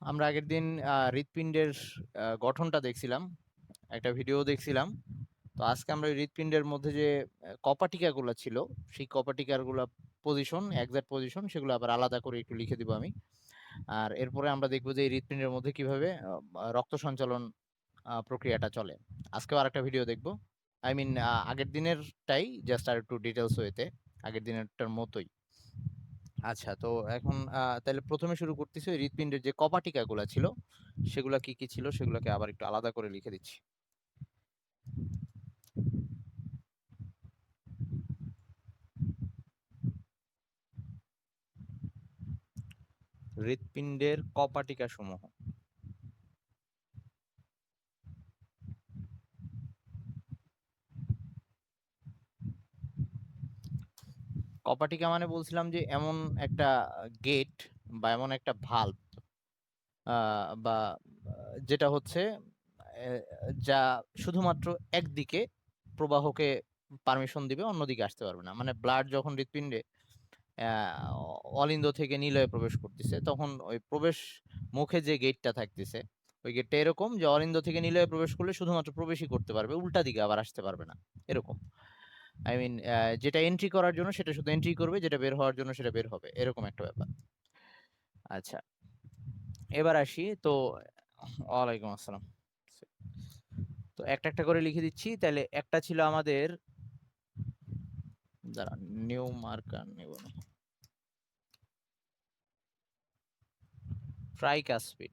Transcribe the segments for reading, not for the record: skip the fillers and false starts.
আমরা আগের দিন হৃৎপিণ্ডের গঠনটা দেখছিলাম, একটা ভিডিও দেখছিলাম। তো আজকে আমরা হৃৎপিণ্ডের মধ্যে যে কপাটিকা গুলা ছিল, সেই কপাটিকার গুলা পজিশন, এক্সাক্ট পজিশন, সেগুলো আবার আলাদা করে একটু লিখে দিব আমি। আর এরপরে আমরা দেখবো যে এই হৃৎপিণ্ডের মধ্যে কিভাবে রক্ত সঞ্চালন প্রক্রিয়াটা চলে। আজকেও আরেকটা ভিডিও দেখবো। আই মিন আগের দিনেরটাই, জাস্ট আর একটু ডিটেলস হইতে, আগের দিনেরটার মতোই। আচ্ছা, তো এখন তাহলে প্রথমে শুরু করতেছি ওই হৃৎপিণ্ডের যে কপাটিকা গুলা ছিল, সেগুলা কি কি ছিল সেগুলোকে আবার একটু আলাদা করে লিখে দিচ্ছি। হৃৎপিণ্ডের কপাটিকা সমূহ। কপাটিকা মানে বলছিলাম যে এমন একটা গেট বা এমন একটা ভাল্ব, বা যেটা হচ্ছে আহ, যা শুধুমাত্র একদিকে প্রবাহকে পারমিশন দিবে, অন্যদিকে আসতে পারবে না। মানে ব্লাড যখন হৃৎপিণ্ডে আহ, অলিন্দ থেকে নিলয়ে প্রবেশ করতেছে, তখন ওই প্রবেশ মুখে যে গেটটা থাকতেছে, ওই গেটটা এরকম যে অলিন্দ থেকে নিলয়ে প্রবেশ করলে শুধুমাত্র প্রবেশই করতে পারবে, উল্টা দিকে আবার আসতে পারবে না, এরকম। আই মিন যেটা এন্ট্রি করার জন্য সেটা শুধু এন্ট্রি করবে, যেটা বের হওয়ার জন্য সেটা বের হবে, এরকম একটা ব্যাপার। আচ্ছা, এবার আসি তো। ওয়ালাইকুম আসসালাম। তো একটা একটা করে লিখে দিচ্ছি। তাহলে একটা ছিল আমাদের, দাঁড়া, নিউ মার্কার নেব না, ট্রাইকাসপিড।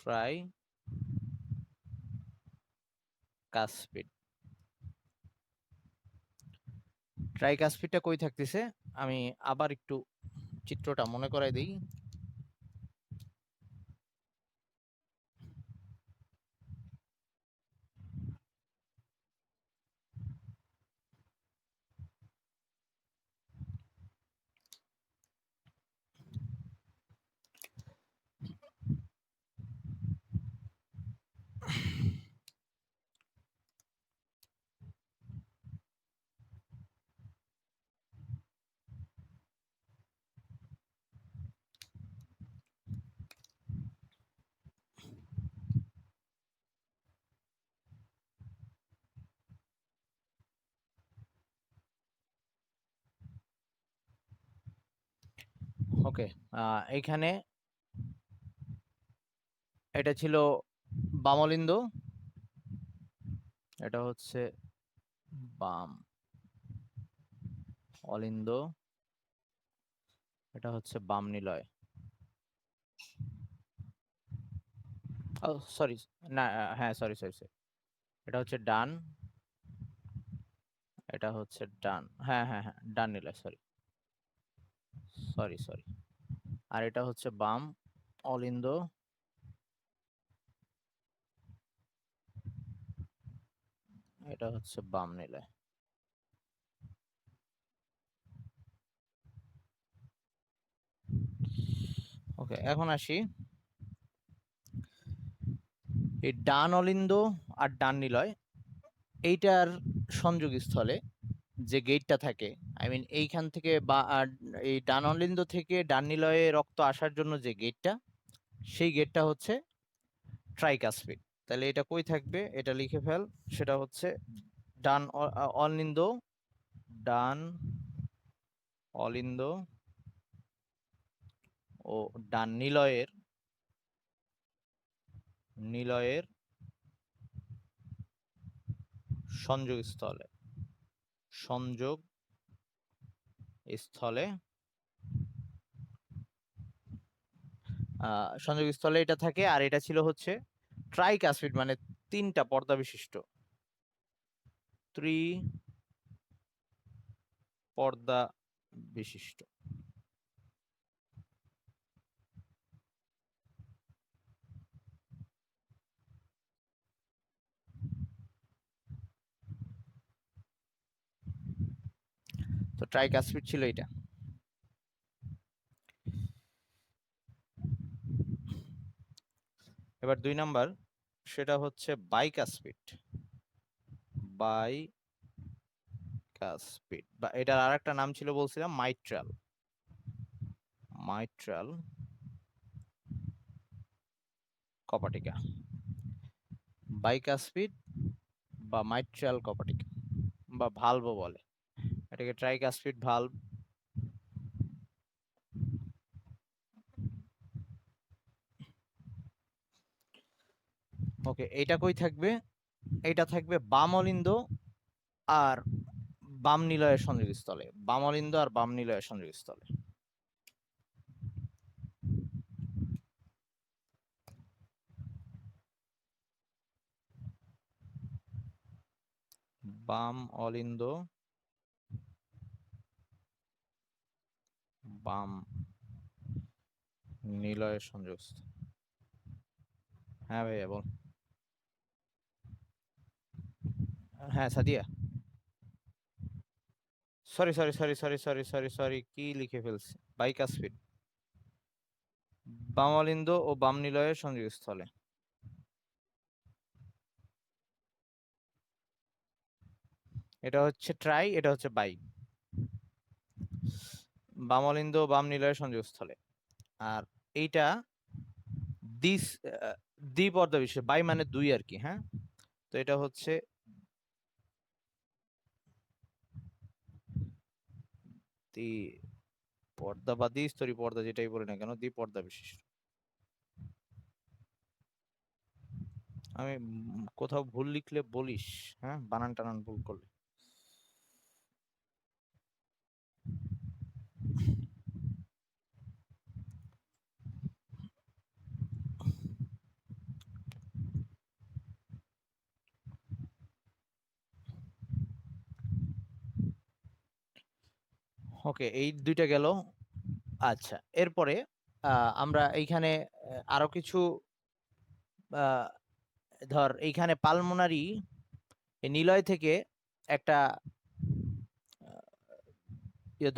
ট্রাইকাসপিড। ট্রাইকাসপিডটা কই থাকতেছে, আমি আবার একটু চিত্রটা মনে করাই দিই। ওকে, এইখানে এটা ছিল বামলিন্দ, এটা হচ্ছে বাম অলিন্দ, এটা হচ্ছে বাম নিলয়। ও সরি, না, হ্যাঁ, সরি সরি সরি, এটা হচ্ছে ডান, এটা হচ্ছে ডান, হ্যাঁ হ্যাঁ হ্যাঁ, ডান নিলয়, সরি সরি সরি। আর এটা হচ্ছে বাম অলিন্দ, এটা হচ্ছে বাম নিলয়। ওকে, এখন আসি এই ডান অলিন্দ আর ডান নিলয়, এইটার সংযোগ স্থলে যে গেটটা থাকে, আই মিন এইখান থেকে বা এই ডান অলিন্দ থেকে ডান নিলয়ে রক্ত আসার জন্য যে গেটটা, সেই গেটটা হচ্ছে ট্রাইকাসপিড। তাহলে এটা কই থাকবে, এটা লিখে ফেল। সেটা হচ্ছে ডান অলিন্দ, ডান অলিন্দ ও ডান নিলয়ের, নিলয়ের সংযোগ স্থলে, সংযোগ স্থলে, সংযোগ স্থলে এটা থাকে। আর এটা ছিল হচ্ছে ট্রাইকাসপিড, মানে তিনটা পর্দা বিশিষ্ট, পর্দা বিশিষ্ট। তো ট্রাইকাসপিড ছিল এটা। এবার 2 নাম্বার, সেটা হচ্ছে বাইকাসপিড। বাইকাসপিড, বা এটার আরেকটা নাম ছিল বলছিলাম মাইট্রাল। মাইট্রাল কপাটিকা, বাইকাসপিড বা মাইট্রাল কপাটিকা বা ভালভও বলে, এটাকে ট্রাইকাসপিড ভালভ। ওকে, এটা কই থাকবে? এটা থাকবে বাম অলিন্দ আর বাম নিলয়ের সংযোগস্থলে, বাম অলিন্দ আর বাম নিলয়ের সংযোগস্থলে। বাম অলিন্দ, বাম নিলয়ের সংযোগস্থল। হ্যাঁ ভাইয়া বল। হ্যাঁ Sadia, sorry sorry sorry sorry sorry sorry sorry, কি লিখে ফেলছি, বাইকাসপিড, বাম অলিন্দ ও বাম নিলয়ের সংযোগস্থলে। এটা হচ্ছে ট্রাই, এটা হচ্ছে বাই, বাম অলিন্দ ও বাম নিলয়ের সংযোগস্থলে। আর এইটা দিস দ্বিপর্দা বিশিষ্ট, বাই মানে দুই আর কি। হ্যাঁ, তো এটা হচ্ছে দ্বি পর্দা বা দ্বিস্তরী পর্দা, যেটাই বলি না কেন, দ্বিপর্দা বিশিষ্ট। আমি কোথাও ভুল লিখলে বলিস, হ্যাঁ, বানান টানান ভুল করলে। ওকে, এই দুইটা গেল। আচ্ছা, এরপরে আমরা এইখানে আরো কিছু আহ, ধর এইখানে পালমোনারি নিলয় থেকে একটা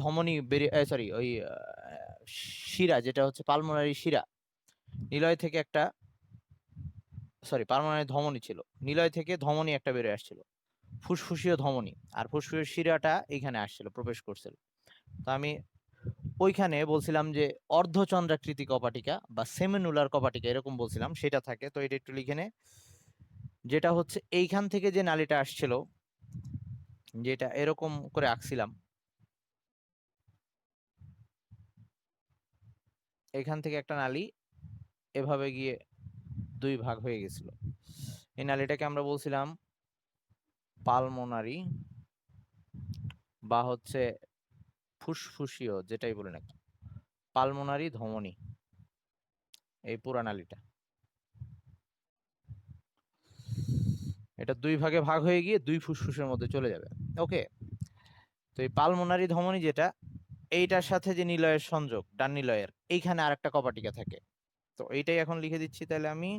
ধমনী বেরিয়ে, সরি ওই শিরা, যেটা হচ্ছে পালমোনারি শিরা, নিলয় থেকে একটা, সরি পালমোনারি ধমনী ছিল, নিলয় থেকে ধমনী একটা বেরিয়ে আসছিল, ফুসফুসীয় ধমনী, আর ফুসফুসীয় শিরাটা এইখানে আসছিল, প্রবেশ করছিল। তো আমি ওইখানে বলছিলাম যে অর্ধচন্দ্রাকৃতি কপাটিকা বা সেমিনুলার কপাটিকা এরকম বলছিলাম, সেটা থাকে। তো এটা একটু লিখে নে, যেটা হচ্ছে এইখান থেকে যে নালীটা আসছিল, যেটা এরকম করে আঁকছিলাম, এখান থেকে একটা নালী এভাবে গিয়ে দুই ভাগ হয়ে গেছিল। এই নালীটাকে আমরা বলছিলাম পালমোনারি বা হচ্ছে ফুসফুসীয়, যেটাই বলি না, পালমোনারি ধমনী, এই পুরা নালীটা। এটা দুই ভাগে ভাগ হয়ে গিয়ে দুই ফুসফুসের মধ্যে চলে যাবে। ওকে, তো এই পালমোনারি ধমনী যেটা, এইটার সাথে যে নিলয়ের সংযোগ, ডান নিলয়ের, এইখানে আরেকটা কপাটিকা থাকে। তো এইটাই এখন লিখে দিচ্ছি তাহলে আমি,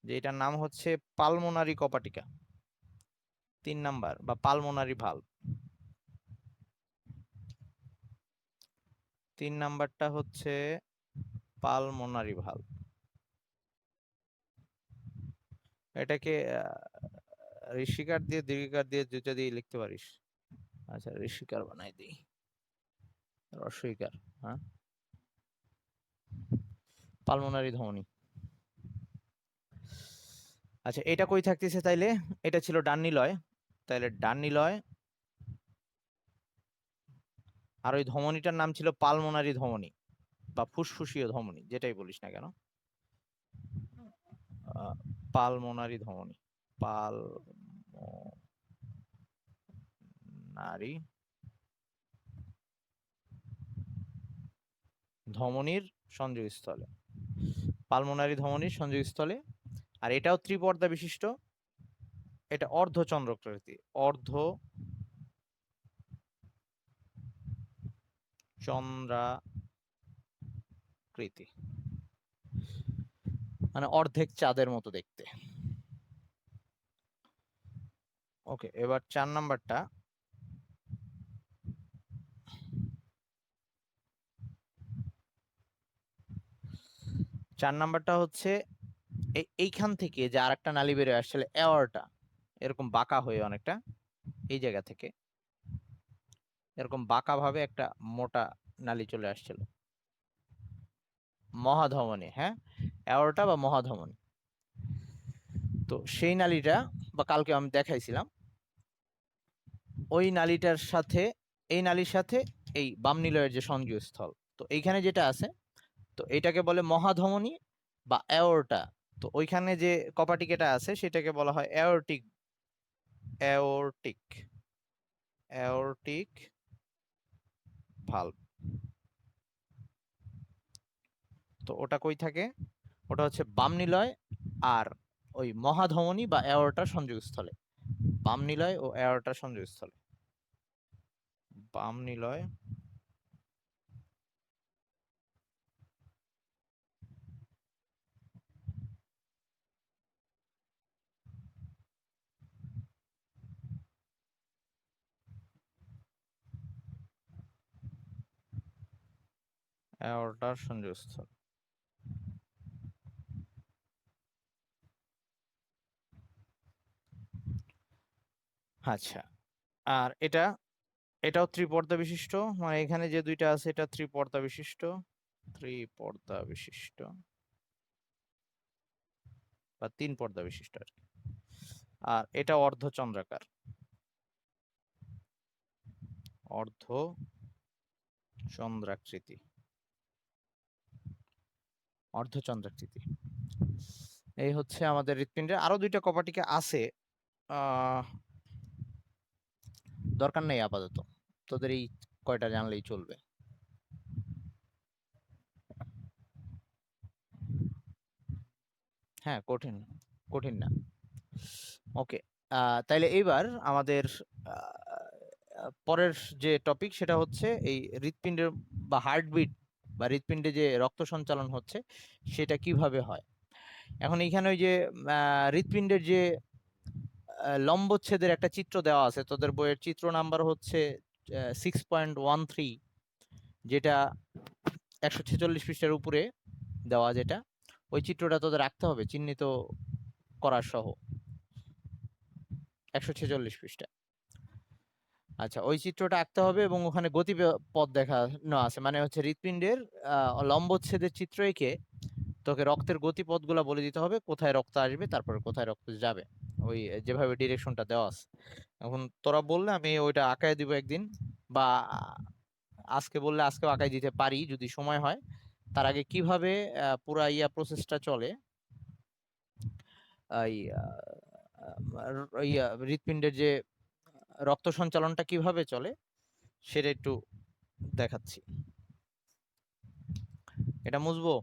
যে এটার নাম হচ্ছে পালমোনারি কপাটিকা, 3 নাম্বার, বা পালমোনারি ভালভ। 3 নাম্বারটা হচ্ছে পালমোনারি ভালভ। এটাকে ঋষিকার দিয়ে দীর্ঘিকার দিয়ে দুইটা দিয়ে লিখতে পারিস। আচ্ছা, ঋষিকার বানাই দিই, রস্বইকার। হ্যাঁ, পালমোনারি ধমনী। আচ্ছা, এটা কই থাকতেছে তাইলে? এটা ছিল ডান নিলয়, তাইলে ডান নিলয়, আর ওই ধমনীটার নাম ছিল পালমোনারি ধমনী বা ফুসফুসীয় ধমনী, যেটাই বলিস না কেন, পালমোনারি ধমনী, পালমোনারি ধমনীর সংযোগস্থলে, পালমোনারি ধমনীর সংযোগস্থলে। আর এটাও ত্রিপর্দা বিশিষ্ট, এটা অর্ধচন্দ্রাকৃতি, অর্ধ চন্দ্রাকৃতি, মানে অর্ধেক চাঁদের মতো দেখতে। ওকে, এবার 4 নাম্বারটা, 4 নাম্বারটা হচ্ছে এইখান থেকে যে আরেকটা নালী বেরোয় আসলে এওয়ারটা, এরকম বাঁকা হয়ে অনেকটা, এই জায়গা থেকে এরকম বাঁকা ভাবে একটা মোটা নালী চলে আসছিল, মহাধমনী। হ্যাঁ, এওয়ারটা বা মহাধমনী। তো সেই নালীটা বা কালকে আমি দেখাইছিলাম, ওই নালীটার সাথে এই নালীর সাথে এই বাম নিলয়ের যে সংযোগস্থল, তো এইখানে যেটা আছে, তো এটাকে বলে মহাধমনী বা অ্যাওর্টা। তো ওইখানে যে কপাটিকেটা আছে সেটাকে বলা হয় অ্যাওর্টিক অ্যাওর্টিক অ্যাওর্টিক ভালভ। তো ওটা কই থাকে? ওটা হচ্ছে বাম নিলয় আর ওই মহাধমনী বা অ্যাওর্টার সংযোগস্থলে, বাম নিলয় ও অ্যাওর্টার সংযোগস্থলে, বাম নিলয় অ্যাওর্টার সংযোগস্থল। আচ্ছা, আর এটাও ত্রিপর্দা বিশিষ্ট, মানে এখানে যে দুইটা আছে এটা ত্রিপর্দা বিশিষ্ট, ত্রিপর্দা বিশিষ্ট বা তিন পর্দা বিশিষ্ট আর কি। আর এটা অর্ধচন্দ্রাকার, অর্ধ চন্দ্রাকৃতি, অর্ধচন্দ্রাকৃতি। এই হচ্ছে আমাদের হৃৎপিণ্ডের। আরো দুইটা কপাটিকা আছে, দরকার নেই আপাতত, তোদের এই কয়টা জানলেই চলবে। হ্যাঁ, কঠিন কঠিন না। ওকে, তাইলে এইবার আমাদের পরের যে টপিক সেটা হচ্ছে এই হৃৎপিণ্ডের বা হার্টবিট বা হৃৎপিণ্ডে যে রক্ত সঞ্চালন হচ্ছে সেটা কিভাবে হয়। এখন এইখানে ওই যে হৃৎপিণ্ডের যে লম্বচ্ছেদের একটা চিত্র দেওয়া আছে, তোদের বইয়ের চিত্র নাম্বার হচ্ছে 6.13, যেটা 146 পৃষ্ঠার উপরে দেওয়া, যেটা ওই চিত্রটা তোদের রাখতে হবে চিহ্নিত করার সহ, 146 পৃষ্ঠা। আচ্ছা, ওই চিত্রটা আঁকতে হবে এবং ওখানে গতিপথ দেখানো আছে, মানে হচ্ছে হৃৎপিণ্ডের লম্বচ্ছেদের চিত্র এঁকে তোকে রক্তের গতিপথগুলো বলে দিতে হবে, কোথায় রক্ত আসবে তারপরে কোথায় রক্ত যাবে, ওই যেভাবে ডিরেকশনটা দেওয়া আছে। এখন তোরা বললে আমি ওইটা আঁকায় দিব একদিন, বা আজকে বললে আজকেও আঁকায় দিতে পারি যদি সময় হয়। তার আগে কিভাবে পুরা প্রসেসটা চলে, এই হৃৎপিণ্ডের যে রক্ত সঞ্চালনটা কিভাবে চলে সেটা একটু দেখাচ্ছি। এটা মুছবো?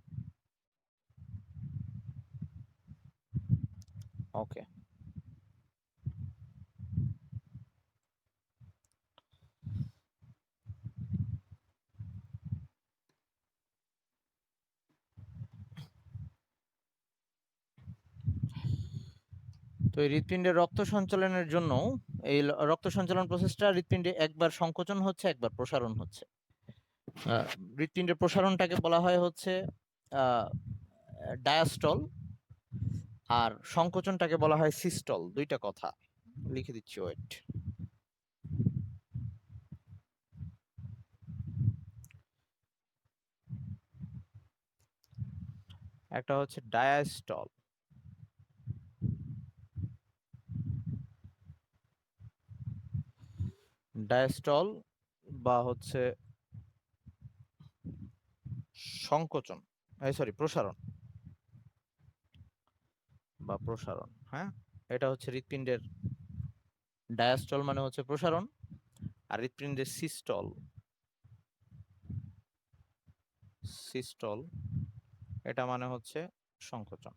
ওকে, তো এই হৃৎপিণ্ডের রক্ত সঞ্চালনের জন্য এই রক্ত সঞ্চালন প্রসেসটা হৃৎপিণ্ডে একবার সংকোচন হচ্ছে একবার প্রসারণ হচ্ছে। হৃৎপিণ্ডের প্রসারণটাকে বলা হয় হচ্ছে ডায়াস্টল, আর সংকোচনটাকে বলা হয় সিস্টল। দুইটা কথা লিখে দিচ্ছি, ওয়েট। একটা হচ্ছে ডায়াস্টল, ডায়াস্টল বা হচ্ছে সংকোচন, সরি প্রসারণ বা প্রসারণ। হ্যাঁ, এটা হচ্ছে হৃৎপিণ্ডের ডায়াস্টল মানে হচ্ছে প্রসারণ, আর হৃৎপিণ্ডের সিস্টল, সিস্টল এটা মানে হচ্ছে সংকোচন।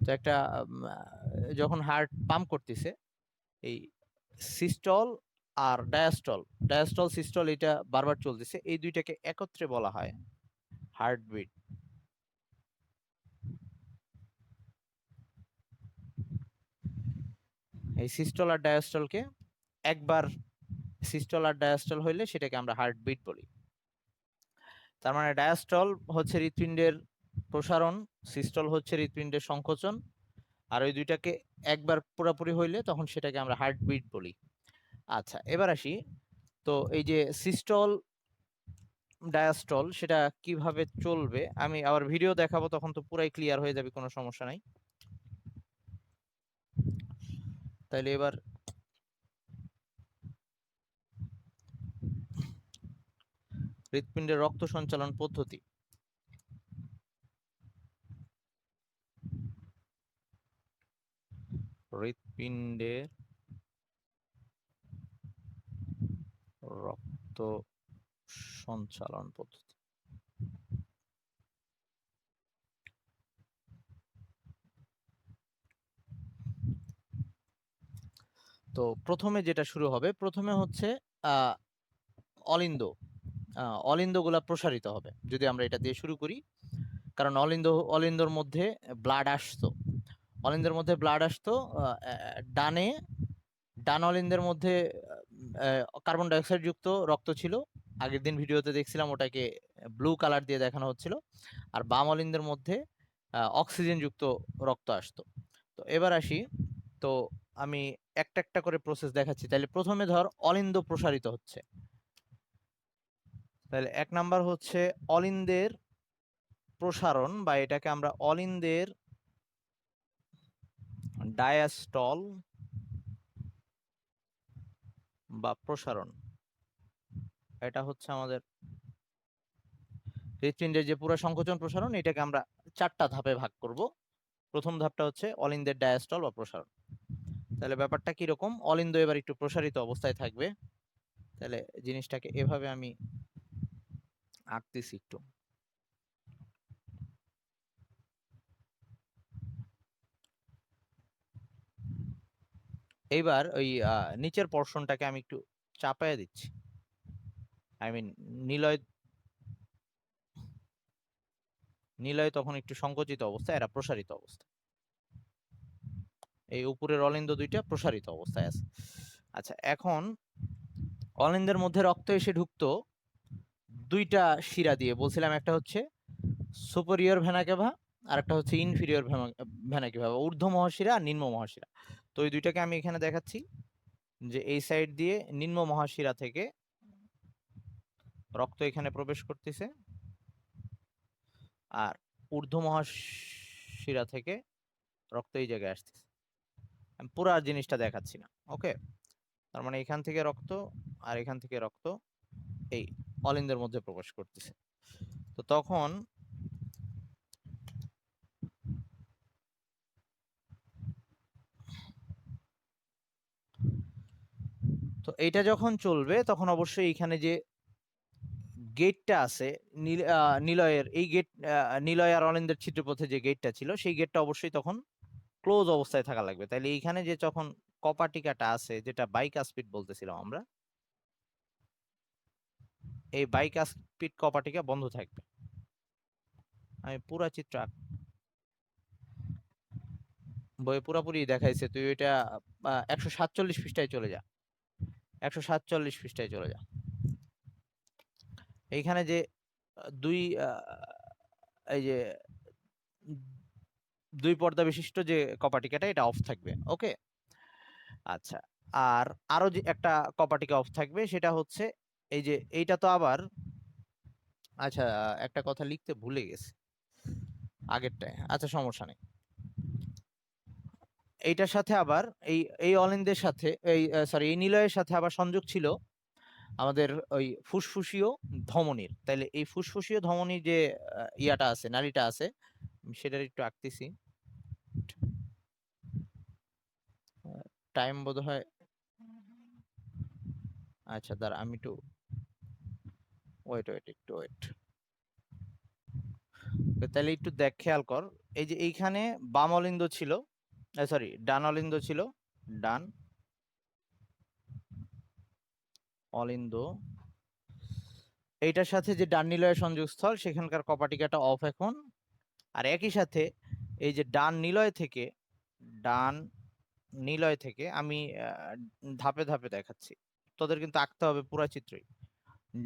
তো একটা যখন হার্ট পাম্প করতেছে, এই সিস্টল আর ডায়াস্টল, ডায়াস্টল সিস্টল এটা বারবার চলতেছে, এই দুইটাকে একত্রে বলা হয় হার্টবিট। এই সিস্টল আর ডায়াস্টলকে একবার, সিস্টল আর ডায়াস্টল হইলে সেটাকে আমরা হার্টবিট বলি। তার মানে ডায়াস্টল হচ্ছে হৃৎপিণ্ডের প্রসারণ, সিস্টল হচ্ছে হৃৎপিণ্ডের সংকোচন, আর ওই দুইটাকে একবার পুরোপুরি হইলে তখন সেটাকে আমরা হার্টবিট বলি। আচ্ছা, এবার আসি। তো এই যে সিস্টল ডায়াস্টল সেটা কিভাবে চলবে আমি আবার ভিডিও দেখাবো, তখন তো পুরাই ক্লিয়ার হয়ে যাবে, কোনো সমস্যা নাই। তাইলে এবার হৃৎপিণ্ডের রক্ত সঞ্চালন পদ্ধতি। হৃৎপিণ্ডের রক্ত সঞ্চালন পদ্ধতি। তো প্রথমে যেটা শুরু হবে, প্রথমে হচ্ছে অলিন্দ, অলিন্দগুলা প্রসারিত হবে যদি আমরা এটা দিয়ে শুরু করি। কারণ অলিন্দর মধ্যে ব্লাড আসতো, অলিন্দের মধ্যে ব্লাড আসতো ডান অলিন্দের মধ্যে কার্বন ডাইঅক্সাইড যুক্ত রক্ত ছিল। আগের দিন ভিডিওতে দেখছিলাম ওটাকে ব্লু কালার দিয়ে দেখানো হচ্ছিল। আর বাম অলিন্দের মধ্যে অক্সিজেন যুক্ত রক্ত আসতো। তো এবার আসি, তো আমি একটা একটা করে প্রসেস দেখাচ্ছি। তাহলে প্রথমে ধর অলিন্দ প্রসারিত হচ্ছে, তাহলে 1 নাম্বার হচ্ছে অলিন্দের প্রসারণ, বা এটাকে আমরা অলিন্দের ডায়াস্টল বা প্রসারণ। এটা হচ্ছে আমাদের হৃৎপিণ্ডের যে পুরো সংকোচন প্রসারণ, এটাকে আমরা 4টা ধাপে ভাগ করব। প্রথম ধাপটা হচ্ছে অলিন্দের ডায়াস্টল বা প্রসারণ। তাহলে ব্যাপারটা কিরকম, অলিন্দ এবার একটু প্রসারিত অবস্থায় থাকবে। তাহলে জিনিসটাকে এভাবে আমি আঁকতেছি একটু। এইবার ওই নিচের পোর্শনটাকে আমি একটু চাপায়া দিচ্ছি, আই মিন নিলয় নিলয় তখন একটু সংকুচিত অবস্থায়, এরা প্রসারিত অবস্থা। এই উপরের অলিন্দ দুইটা প্রসারিত অবস্থায় আছে। আচ্ছা, এখন অলিন্দের মধ্যে রক্ত এসে ঢুকতো দুইটা শিরা দিয়ে, বলছিলাম একটা হচ্ছে সুপেরিয়র ভেনা কেভা আর একটা হচ্ছে ইনফিরিয়র ভেনা কেভা, ঊর্ধ্ব মহাশিরা আর নিম্ন মহাশিরা। তো এই দুইটাকে আমি এখানে দেখাচ্ছি যে এই সাইড দিয়ে নিম্ন মহাশিরা থেকে রক্ত এখানে প্রবেশ করতেছে, আর ঊর্ধ্ব মহাশিরা থেকে রক্ত এই জায়গায় আসতেছে। আমি পুরো জিনিসটা দেখাচ্ছি না, ওকে? তার মানে এখান থেকে রক্ত আর এখান থেকে রক্ত এই অলিন্দের মধ্যে প্রবেশ করতেছে। তো তখন তো এইটা যখন চলবে, তখন অবশ্যই এখানে যে গেটটা আছে নিলয়ের, এই গেট নিলয় আর অলিন্দের ছিদ্রপথে যে গেটটা ছিল, সেই গেটটা অবশ্যই তখন ক্লোজ অবস্থায় থাকা লাগবে। তাইলে এইখানে যে যখন কপাটিকাটা আছে, যেটা বাইকাসপিড বলতেছিলাম আমরা, এই বাইকাসপিড কপাটিকা বন্ধ থাকবে। আমি পুরা চিত্র বইয়ে পুরাপুরি দেখাইছে, তুই ওইটা 147 পৃষ্ঠায় চলে যা, 147 পৃষ্ঠায় চলে যা। এইখানে যে দুই এই যে দুই পর্দা বিশিষ্ট যে কপাটিকাটা, এটা অফ থাকবে, ওকে? আচ্ছা, আর আরো যে একটা কপাটিকা অফ থাকবে, সেটা হচ্ছে এই যে এইটা তো আবার, আচ্ছা একটা কথা লিখতে ভুলে গেছি আগেরটায়, আচ্ছা সমস্যা নেই। এইটার সাথে আবার এই এই অলিন্দের সাথে এই সরি এই নিলয়ের সাথে আবার সংযোগ ছিল আমাদের ওই ফুসফুসীয় ধমনীর। তাইলে এই ফুসফুসীয় ধমনীর যে ইয়াটা আছে, নালীটা আছে, সেটার একটু আঁকতেছি। টাইম বোধ হয়, আচ্ছা দাঁড়া আমি একটু একটু ওয়েট। তাহলে একটু দেখ, খেয়াল কর, এই যে এইখানে বাম অলিন্দ ছিল, সরি ডান অলিন্দ ছিল, ডান অলিন্দ, এইটার সাথে যে ডান নিলয়ের সংযোগস্থল, সেখানকার কপাটিকাটা অফ এখন। আর একই সাথে এই যে ডান নিলয় থেকে আমি ধাপে ধাপে দেখাচ্ছি, তোদের কিন্তু আঁকতে হবে পুরা চিত্রই।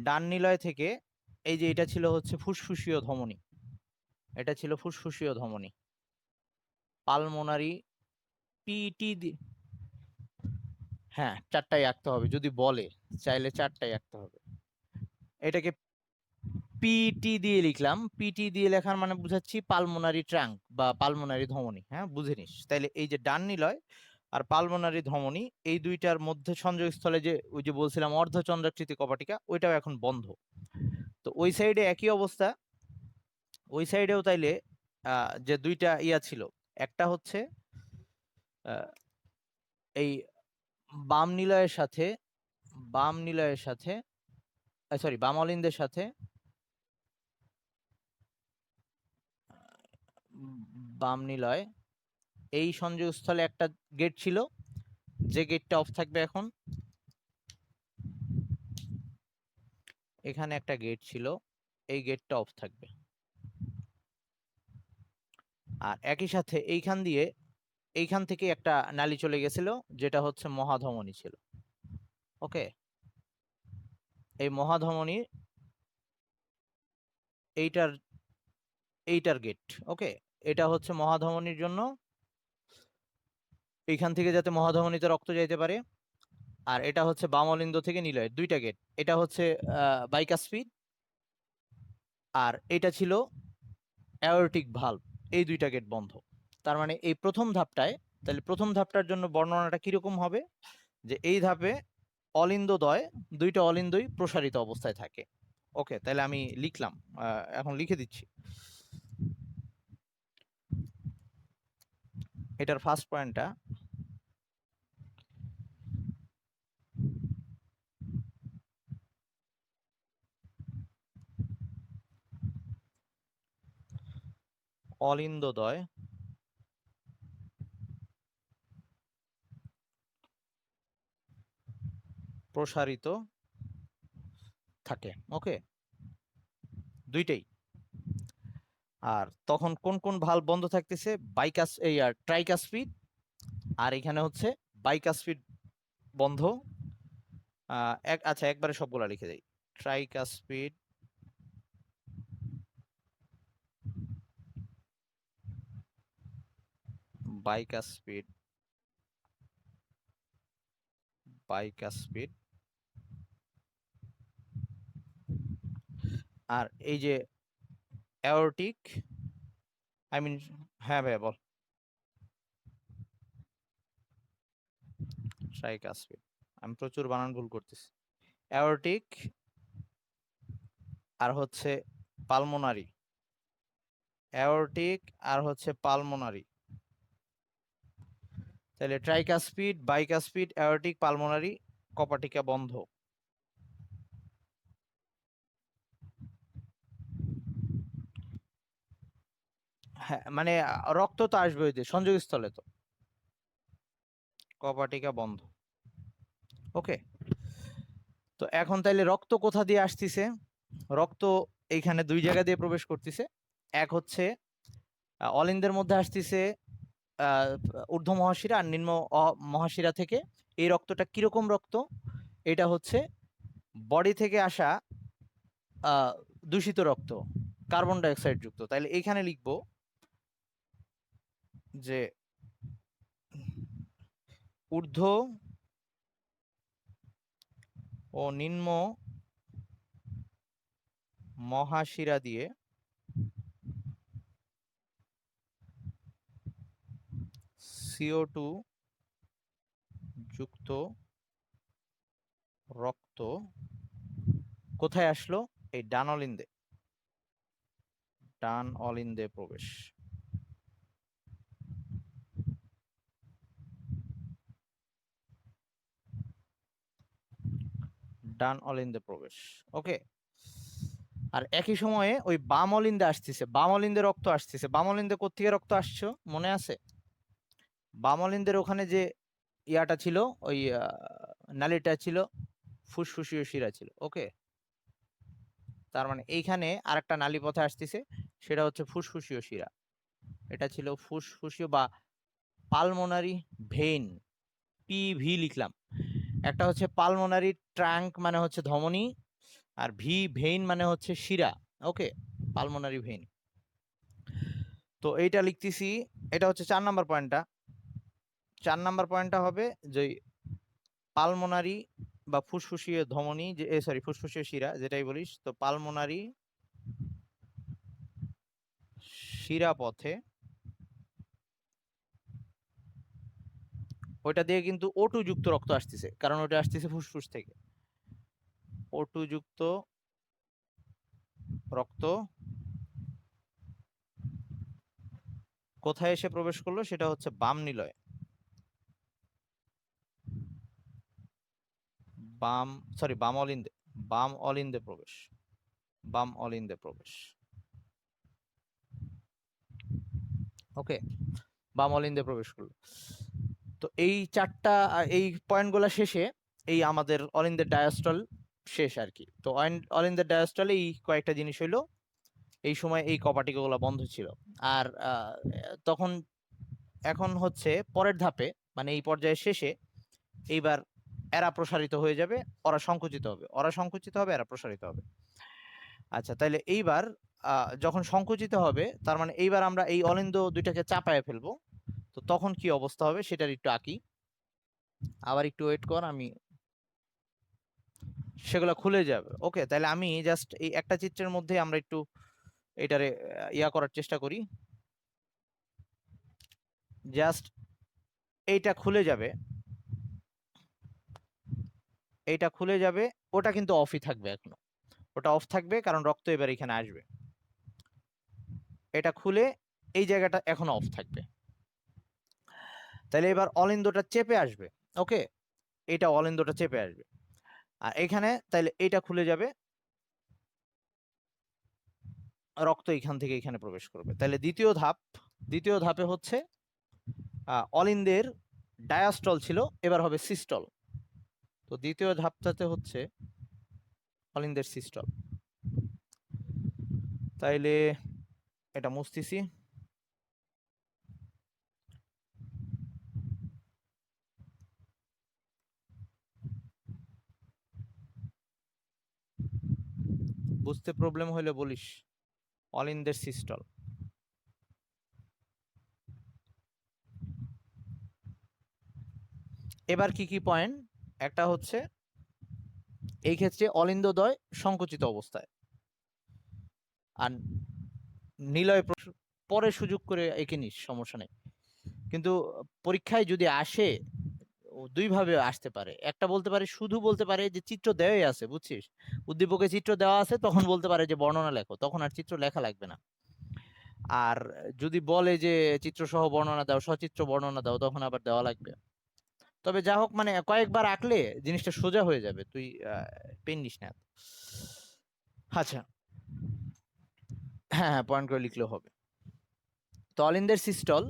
ডান নিলয় থেকে এই যে এটা ছিল হচ্ছে ফুসফুসীয় ধমনী, এটা ছিল ফুসফুসীয় ধমনী, পালমোনারি পিটি। হ্যাঁ, 4টাই আঁকতে হবে যদি বলে, চাইলে 4টাই আঁকতে হবে। এটাকে পিটি দিয়ে লিখলাম, পিটি দিয়ে লেখার মানে বুঝাচ্ছি পালমোনারি ট্রাঙ্ক বা পালমোনারি ধমনী। হ্যাঁ, বুঝে নিস। তাইলে এই যে ডান নিলয় আর পালমোনারি ধমনী, এই দুইটার মধ্যে সংযোগস্থলে যে ওই যে বলছিলাম অর্ধচন্দ্রাকৃতি কপাটিকা, ওইটাও এখন বন্ধ। তো ওই সাইডে একই অবস্থা, ওই সাইডেও তাইলে যে দুইটা ইয়া ছিল, একটা হচ্ছে এই বাম নিলয়ের সাথে, বাম নিলয়ের সাথে সরি বাম অলিন্দের সাথে বাম নিলয়, এই সংযোগস্থলে একটা গেট ছিল, যে গেটটা অফ থাকবে এখন। এখানে একটা গেট ছিল, এই গেটটা অফ থাকবে। আর একই সাথে এইখান দিয়ে, এইখান থেকে একটা নালী চলে গেছিল, যেটা হচ্ছে মহাধমনী ছিল। ওকে, এই মহাধমনী এইটার এইটার গেট। ওকে, এটা হচ্ছে মহাধমনীর জন্য, এইখান থেকে যাতে মহাধমনীতে রক্ত যাইতে পারে। আর এটা হচ্ছে বাম অলিন্দ থেকে নিলয়ের দুইটা গেট। এটা হচ্ছে বাইকাসপিড, আর এটা ছিল অ্যাওরটিক ভালভ। এই দুইটা গেট বন্ধ। তার মানে এই প্রথম ধাপটায়, তাহলে প্রথম ধাপটার জন্য বর্ণনাটা কিরকম হবে, যে এই ধাপে অলিন্দদ্বয়, দুইটা অলিন্দই প্রসারিত অবস্থায় থাকে। ওকে, তাহলে আমি লিখলাম, এখন লিখে দিচ্ছি। এটার ফার্স্ট পয়েন্টটা, অলিন্দদ্বয় প্রসারিত থাকে। ওকে, দুইটাই। আর তখন কোন কোন ভালভ বন্ধ থাকতেছে, বাইকাস এই আর ট্রাইকাসপিড, আর এখানে হচ্ছে বাইকাসপিড বন্ধ। আচ্ছা, একবারে সবগুলা লিখে দেই। ট্রাইকাসপিড, বাইকাসপিড, বাইকাসপিড, আর এই যে অ্যাওরটিক, আই মিন, হ্যাঁ ভাইয়া বল। ট্রাইকাসপিড, আমি প্রচুর বানান ভুল করতেছি। অ্যাওরটিক আর হচ্ছে পালমোনারি, অ্যাওরটিক আর হচ্ছে পালমোনারি। তাহলে ট্রাইকাসপিড, বাইকাসপিড, অ্যাওরটিক, পালমোনারি, কপাটিকা বন্ধ। হ্যাঁ, মানে রক্ত তো আসবে ওই যে সংযোগস্থলে, তো কপাটিকা বন্ধ। ওকে, তো এখন তাইলে রক্ত কোথা দিয়ে আসতেছে? রক্ত এইখানে দুই জায়গা দিয়ে প্রবেশ করতেছে। এক হচ্ছে অলিন্দের মধ্যে আসতেছে ঊর্ধ্ব মহাশিরা আর নিম্ন মহাশিরা থেকে। এই রক্তটা কিরকম রক্ত? এটা হচ্ছে বডি থেকে আসা দূষিত রক্ত, কার্বন ডাইঅক্সাইড যুক্ত। তাইলে এইখানে লিখবো যে ঊর্ধ্ব ও নিম্ন মহাশিরা দিয়ে CO2 যুক্ত রক্ত কোথায় আসলো? এই ডান অলিন্দে, ডান অলিন্দে প্রবেশ। ডান অলিন্দে প্রবেশ। ওকে, আর একই সময়ে ওই বাম অলিন্দে আসতেছে, বাম অলিন্দে রক্ত আসতেছে। বাম অলিন্দে কোত্থেকে রক্ত আসছে মনে আছে? বাম অলিন্দের ওখানে যে ইয়াটা ছিল, ওই নালীটা ছিল, ফুসফুসীয় শিরা ছিল। ওকে, তার মানে এইখানে আরেকটা নালী পথে আসতেছে, সেটা হচ্ছে ফুসফুসীয় শিরা। এটা ছিল ফুসফুসীয় বা পালমোনারি ভেইন, পিভি লিখলাম। একটা হচ্ছে পালমোনারি ট্রাঙ্ক মানে হচ্ছে ধমনী, আর ভেইন মানে হচ্ছে শিরা। ওকে, পালমোনারি ভেইন। তো এইটা লিখতেছি, এটা হচ্ছে 4 নাম্বার পয়েন্টটা। 4 নাম্বার পয়েন্টটা হবে যে পালমোনারি বা ফুসফুসীয় ধমনী, যে সরি ফুসফুসীয় শিরা যেটাই বলিস, তো পালমোনারি শিরাপথে ওইটা দিয়ে কিন্তু O2 যুক্ত রক্ত আসতেছে, কারণ ওটা আসতেছে ফুসফুস থেকে। O2 যুক্ত রক্ত কোথায় এসে প্রবেশ করলো, সেটা হচ্ছে বাম নিলয়, বাম অলিন্দে, বাম অলিন্দে প্রবেশ, বাম অলিন্দে প্রবেশ। ওকে, বাম অলিন্দে প্রবেশ করলো। তো এই চারটা এই পয়েন্টগুলো শেষে এই আমাদের অলিন্দের ডায়াস্টল শেষ আর কি। তো অলিন্দের ডায়াস্টলে এই কয়েকটা জিনিস হইলো, এই সময় এই কপাটিকাগুলো বন্ধ ছিল। আর তখন এখন হচ্ছে পরের ধাপে, মানে এই পর্যায়ের শেষে এইবার এরা প্রসারিত হয়ে যাবে, ওরা সংকুচিত হবে, ওরা সংকুচিত হবে, এরা প্রসারিত হবে। আচ্ছা, তাইলে এইবার যখন সংকুচিত হবে, তার মানে এইবার আমরা এই অলিন্দ দুইটাকে চাপায় ফেলবো। তো তখন কি অবস্থা হবে সেটার একটু আঁকি, আবার একটু ওয়েট কর, আমি সেগুলো খুলে যাবে। ওকে, তাহলে আমি জাস্ট এই একটা চিত্রের মধ্যে আমরা একটু এটারে ইয়া করার চেষ্টা করি। জাস্ট এইটা খুলে যাবে, এইটা খুলে যাবে, ওটা কিন্তু অফই থাকবে এখনো, ওটা অফ থাকবে কারণ রক্ত এবার এখানে আসবে। এটা খুলে এই জায়গাটা এখনো অফ থাকবে। তাহলে এবার অলিন্দটা চেপে আসবে। ওকে, এটা অলিন্দটা চেপে আসবে, আর এখানে তাইলে এটা খুলে যাবে, রক্ত এখান থেকে এখানে প্রবেশ করবে। তাহলে দ্বিতীয় ধাপে হচ্ছে অলিন্দের ডায়াস্টল ছিল, এবার হবে সিস্টল। তো দ্বিতীয় ধাপটাতে হচ্ছে অলিন্দের সিস্টল। তাইলে এটা মুছতেছি। বুঝতে প্রবলেম হলে বলিস। অলিন্দের সিস্টল, এবার কি কি পয়েন্ট, একটা হচ্ছে এই ক্ষেত্রে অলিন্দদ্বয় সংকুচিত অবস্থায়, আর নিলয় পরে সুযোগ করে এঁকে নিস, সমস্যা নেই। কিন্তু পরীক্ষায় যদি আসে, দুই ভাবে আসতে পারে। একটা বলতে পারে, শুধু বলতে পারে যে চিত্র দেওয়াই আছে, বুঝছিস, উদ্দীপকে চিত্র দেওয়া আছে, তখন বলতে পারে যে বর্ণনা লেখো, তখন আর চিত্র লেখা লাগবে না। আর যদি বলে যে চিত্র সহ বর্ণনা দাও, সচিত্র বর্ণনা দাও, তখন আবার দেওয়া লাগবে। তবে যা হোক, মানে কয়েকবার আঁকলে জিনিসটা সোজা হয়ে যাবে, তুই পেন নিস না। আচ্ছা, হ্যাঁ হ্যাঁ, পয়েন্ট করে লিখলেও হবে। তো অলিন্দের সিস্টল,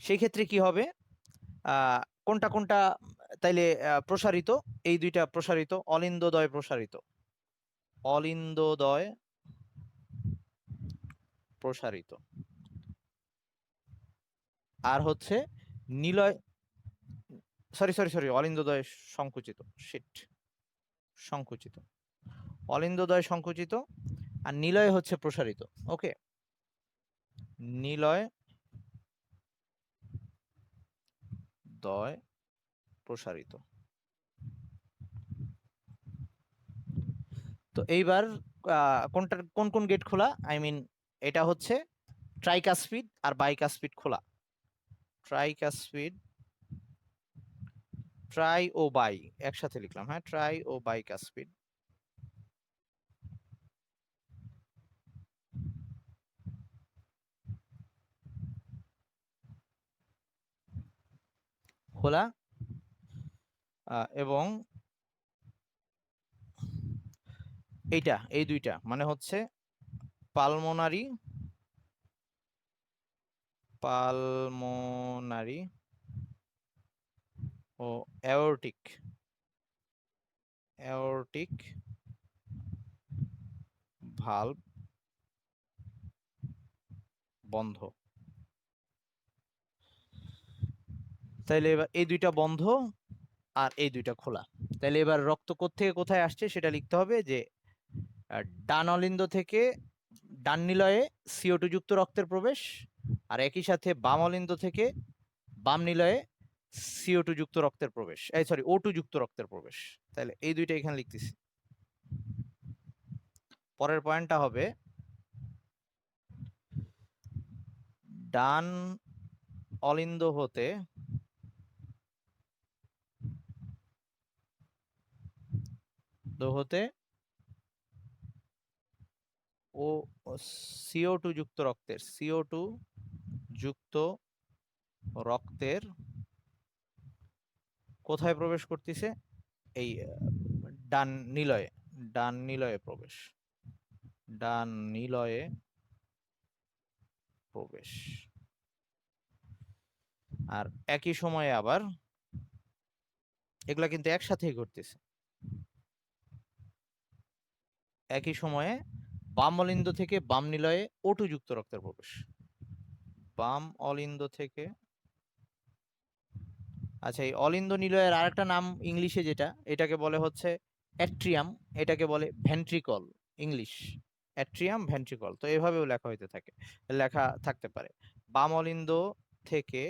সেই ক্ষেত্রে কি হবে, কোনটা কোনটা তাইলে প্রসারিত, এই দুইটা প্রসারিত, অলিন্দদ্বয় প্রসারিত, অলিন্দদ্বয় প্রসারিত, আর হচ্ছে নিলয়, সরি সরি সরি, অলিন্দদ্বয় সংকুচিত, শিট, সংকুচিত, অলিন্দদ্বয় সংকুচিত, আর নিলয় হচ্ছে প্রসারিত। ওকে, নিলয় দয় প্রসারিত। তো এইবার কোনটার কোন কোন গেট খোলা, আই মিন এটা হচ্ছে ট্রাইকাসপিড আর বাইকাসপিড খোলা, ট্রাইকাসপিড, ট্রাই ও বাই একসাথে লিখলাম, হ্যাঁ, ট্রাই ও বাইকাসপিড খোলা, এবং এইটা, এই দুইটা মানে হচ্ছে পালমোনারি, পালমোনারি ও অ্যাওর্টিক, অ্যাওর্টিক ভালভ বন্ধ। তাইলে এবার এই দুইটা বন্ধ আর এই দুইটা খোলা। তাইলে এবার রক্ত কোত্থেকে কোথায় আসছে সেটা লিখতে হবে, যে ডান অলিন্দ থেকে ডান নিলয়ে CO2 যুক্ত রক্তের প্রবেশ, আর একই সাথে বাম অলিন্দ থেকে বাম নিলয়ে CO2 যুক্ত রক্তের প্রবেশ, এই সরি O2 যুক্ত রক্তের প্রবেশ। তাহলে এই দুইটা এখানে লিখতেছি। পরের পয়েন্টটা হবে ডান অলিন্দ হতে ও CO2 যুক্ত রক্তের যুক্ত রক্তের কোথায় প্রবেশ করতেছে? এই ডান নিলয়ে প্রবেশ। আর একই সময়ে আবার এগুলা কিন্তু একসাথেই ঘটতেছে। একই সময়ে বাম অলিন্দ থেকে বাম নিলয়ে O2 যুক্ত রক্তের প্রবেশ। বাম অলিন্দ থেকে, আচ্ছা, এই অলিন্দ নিলয়ের আরেকটা নাম ইংলিশে যেটা, এটাকে বলে হচ্ছে অ্যাট্রিয়াম, এটাকে বলে ভেন্ট্রিকল। ইংলিশ অ্যাট্রিয়াম, ভেন্ট্রিকল, তো এভাবেও লেখা থাকতে পারে। বাম অলিন্দ থেকে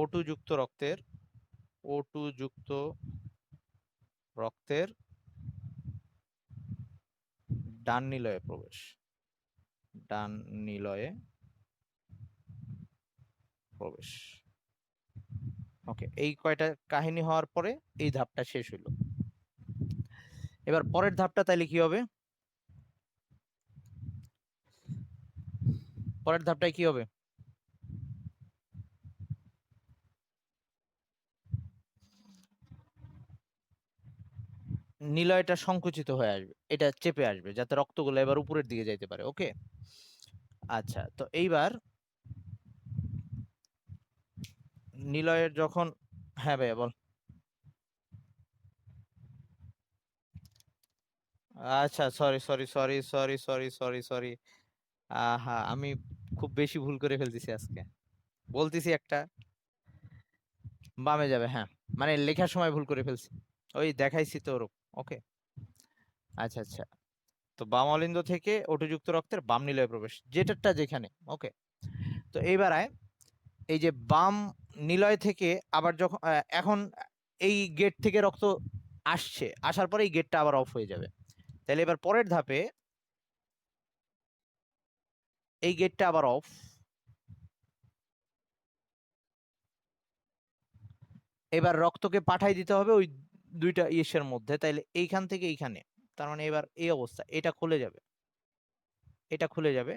O2 যুক্ত রক্তের ডান নিলয়ে প্রবেশ। ওকে, এই কয়টা কাহিনী হওয়ার পরে এই ধাপটা শেষ হইল। এবার পরের ধাপটা তাইলে কি হবে? পরের ধাপটায় কি হবে? নিলয়টা সংকুচিত হয়ে আসবে, এটা চেপে আসবে যাতে রক্তগুলো এবার উপরের দিকে যাইতে পারে। ওকে, আচ্ছা, তো এইবার নিলয়ের যখন, হ্যাঁ ভাইয়া বল। আচ্ছা, সরি। আহা, আমি খুব বেশি ভুল করে ফেলতেছি আজকে। বলতেছি একটা, বামে যাবে, হ্যাঁ, মানে লেখার সময় ভুল করে ফেলছি, ওই দেখাইছি তো ওরকম। ওকে, আচ্ছা, তো বাম অলিন্দ থেকে O2 যুক্ত রক্তের বাম নিলয়ে প্রবেশ, যেটারটা যেখানে। ওকে, তো এইবার এই যে বাম নিলয় থেকে আবার যখন এখন এই গেট থেকে রক্ত আসার পরে এই গেটটা আবার অফ হয়ে যাবে। তাহলে এবার পরের ধাপে এই গেটটা আবার অফ, এবার রক্তকে পাঠাই দিতে হবে ওই দুইটা ইসের মধ্যে, তাইলে এইখান থেকে এইখানে, তার মানে এবার এই অবস্থা, এটা খুলে যাবে,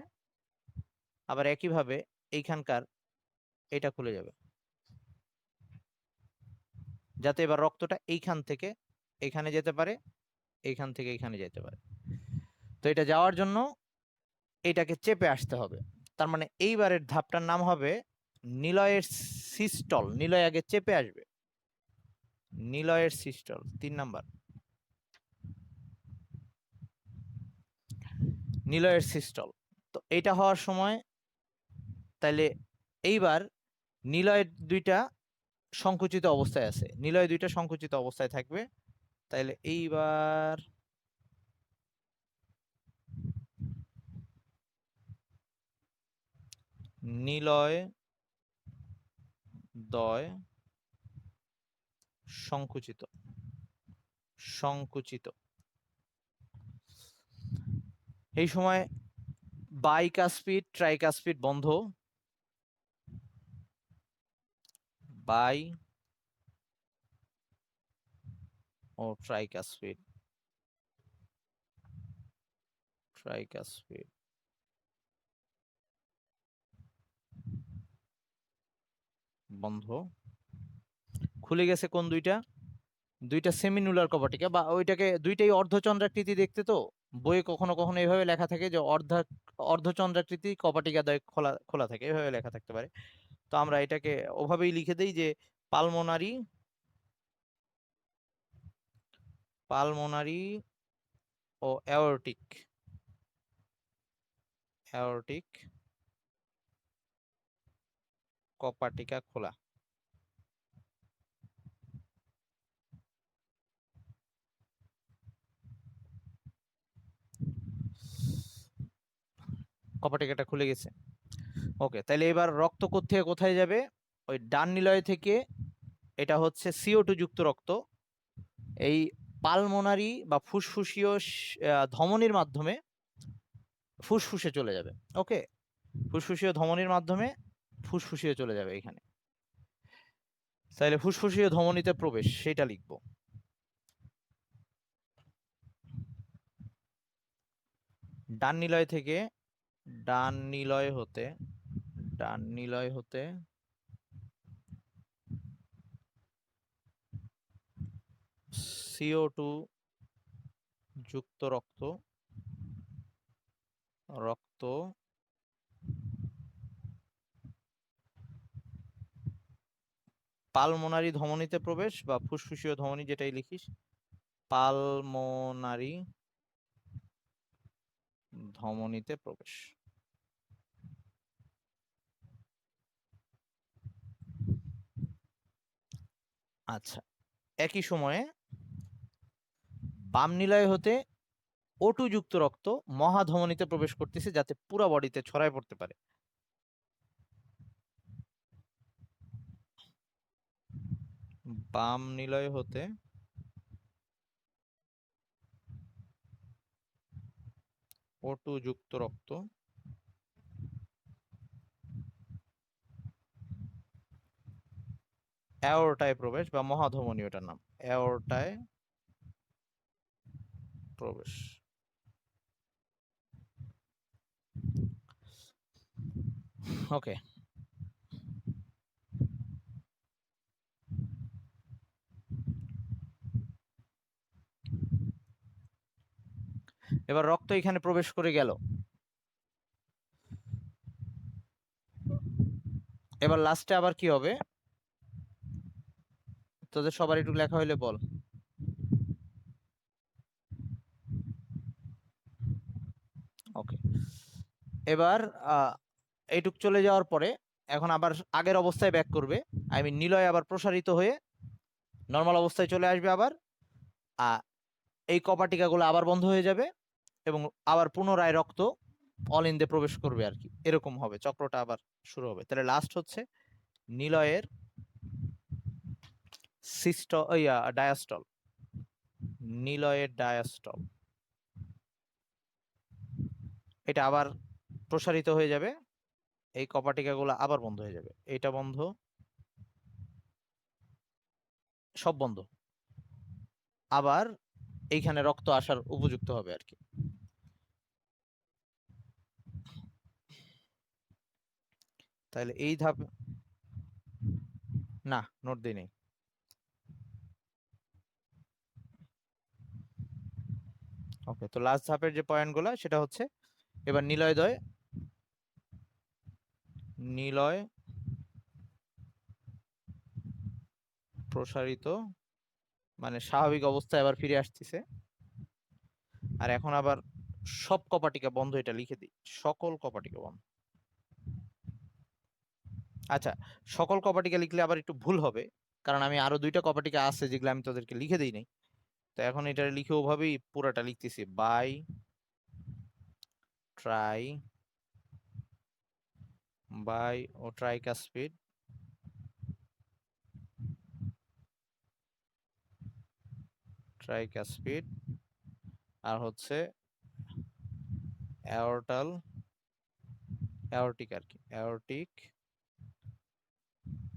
আবার একইভাবে এইখানকার এটা খুলে যাবে, যাতে এবার রক্তটা এইখান থেকে এখানে যেতে পারে, এইখান থেকে এইখানে যেতে পারে। তো এটা যাওয়ার জন্য এটাকে চেপে আসতে হবে। তার মানে এইবারের ধাপটার নাম হবে নিলয়ের সিস্টল। নিলয় আগে চেপে আসবে, নিলয়ের সিস্টল 3 নাম্বার, নিলয়ের সিস্টল। তো এটা হওয়ার সময় তাইলে এইবার নিলয়ের দুইটা সংকুচিত অবস্থায় আছে, নিলয় দুইটা সংকুচিত অবস্থায় থাকবে। তাইলে এইবার নিলয় দয় সংকুচিত, এই সময় বাইকাসপিড ট্রাইকাসপিড বন্ধ, বাই ও ট্রাইকাসপিড বন্ধ। খুলে গেছে কোন দুইটা? দুইটা সেমিনুলার কপাটিকা, বা ওইটাকে দুইটাই অর্ধচন্দ্রাকৃতি দেখতে। তো বইয়ে কখনো কখনো এইভাবে লেখা থাকে যে অর্ধচন্দ্রাকৃতি কপাটিকা দ্বয় খোলা খোলা থাকে, এভাবে লেখা থাকতে পারে। তো আমরা এটাকে ওভাবেই লিখে দেই যে পালমোনারি ও অ্যাওর্টিক কপাটিকা খোলা। কপাটিকাটা খুলে গেছে। ওকে, তাহলে এবার রক্ত থেকে কোথায় যাবে? ওই ডান নিলয় থেকে, এটা হচ্ছে CO2 যুক্ত রক্ত, এই পালমোনারি বা ফুসফুসীয় ধমনির মাধ্যমে ফুসফুসে চলে যাবে। ওকে, ফুসফুসীয় ধমনির মাধ্যমে ফুসফুসিয়ে চলে যাবে এখানে। তাহলে ফুসফুসীয় ধমনিতে প্রবেশ সেটা লিখব। ডান নিলয় থেকে ডান নিলয় হতে CO2 যুক্ত রক্ত পালমোনারি ধমনীতে প্রবেশ বা ফুসফুসীয় ধমনী, যেটাই লিখিস, পালমোনারি ধমনীতে প্রবেশ। আচ্ছা, একই সময়ে বাম নিলয় হতে O2 যুক্ত রক্ত মহাধমনীতে প্রবেশ করতেছে, যাতে পুরো বডিতে ছড়ায় পড়তে পারে। বাম নিলয় হতে O2 যুক্ত রক্ত অ্যাওরটায় প্রবেশ, বা মহাধমনী ওটার নাম, অ্যাওরটায় প্রবেশ। ওকে, এবার রক্ত এখানে প্রবেশ করে গেল। এবার লাস্টে আবার কি হবে তোদের সবার একটু লেখা হইলে বল। ওকে, এবার এইটুক চলে যাওয়ার পরে এখন আবার আগের অবস্থায় ব্যাক করবে। আই মিন নিলয় আবার প্রসারিত হয়ে নর্মাল অবস্থায় চলে আসবে আবার। এই কপাটিকাগুলো আবার বন্ধ হয়ে যাবে এবং আবার পুনরায় রক্ত অলিন্দে প্রবেশ করবে আর কি, এরকম হবে, চক্রটা আবার শুরু হবে। তাহলে লাস্ট হচ্ছে নিলয়ের ডায়াস্টল, নিলয়ের ডায়াস্টল, এটা আবার প্রসারিত হয়ে যাবে, এই কপাটিকাগুলো আবার বন্ধ হয়ে যাবে, এটা বন্ধ, সব বন্ধ, আবার এইখানে রক্ত আসার উপযুক্ত হবে আর কি। তাহলে এই ধাপ, না নোট দিই নেই। ওকে, তো লাস্ট ধাপের যে পয়েন্টগুলো সেটা হচ্ছে এবার নিলয় প্রসারিত, মানে স্বাভাবিক অবস্থায় আবার ফিরে আসতেছে। আর এখন আবার সব কপাটিকা বন্ধ, এটা লিখে দিই, সকল কপাটিকা বন্ধ। আচ্ছা, সকল কপাটিকা লিখলে আবার একটু ভুল হবে, কারণ আমি আরো দুইটা কপাটিকা আছে যেগুলো আমি তোদেরকে লিখে দিই নাই। তো এখন এটা লিখে ওভাবেই পুরাটা লিখতেছি, বাই ট্রাই ও ট্রাইকাসপিড আর হচ্ছে অ্যাওরটিক আর কি, অ্যাওরটিক